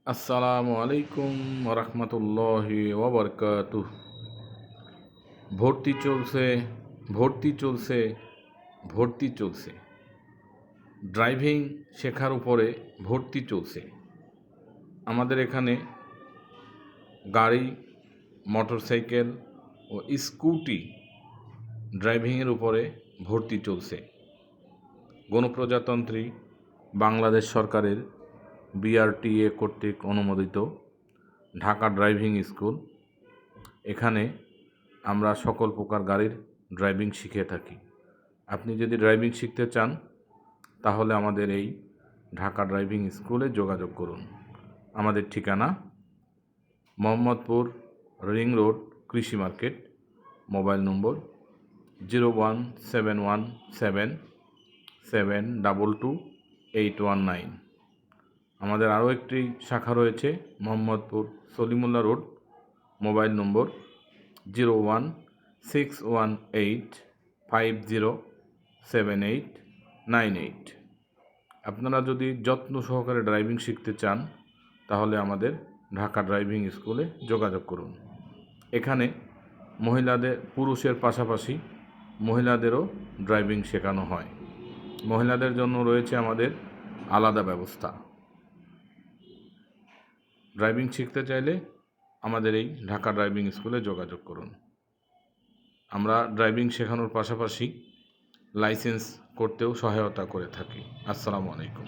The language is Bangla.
আসসালামু আলাইকুম রহমতুল্লাহি ওবরকাতুহ। ভর্তি চলছে, ভর্তি চলছে, ভর্তি চলছে। ড্রাইভিং শেখার উপরে ভর্তি চলছে। আমাদের এখানে গাড়ি, মোটরসাইকেল ও স্কুটি ড্রাইভিংয়ের উপরে ভর্তি চলছে। গণপ্রজাতন্ত্রী বাংলাদেশ সরকারের বিআরটিএ কর্তৃক অনুমোদিত ঢাকা ড্রাইভিং স্কুল। এখানে আমরা সকল প্রকার গাড়ির ড্রাইভিং শিখে থাকি। আপনি যদি ড্রাইভিং শিখতে চান তাহলে আমাদের এই ঢাকা ড্রাইভিং স্কুলে যোগাযোগ করুন। আমাদের ঠিকানা মোহাম্মদপুর রিং রোড, কৃষি মার্কেট। মোবাইল নম্বর 01717722819। আমাদের আরও একটি শাখা রয়েছে মোহাম্মদপুর সলিমুল্লাহ রোড। মোবাইল নম্বর 01618507898। আপনারা যদি যত্ন সহকারে ড্রাইভিং শিখতে চান তাহলে আমাদের ঢাকা ড্রাইভিং স্কুলে যোগাযোগ করুন। এখানে পুরুষের পাশাপাশি মহিলাদেরও ড্রাইভিং শেখানো হয়। মহিলাদের জন্য রয়েছে আমাদের আলাদা ব্যবস্থা। ড্রাইভিং শিখতে চাইলে আমাদের এই ঢাকা ড্রাইভিং স্কুলে যোগাযোগ করুন। আমরা ড্রাইভিং শেখানোর পাশাপাশি লাইসেন্স করতেও সহায়তা করে থাকি। আসসালামু আলাইকুম।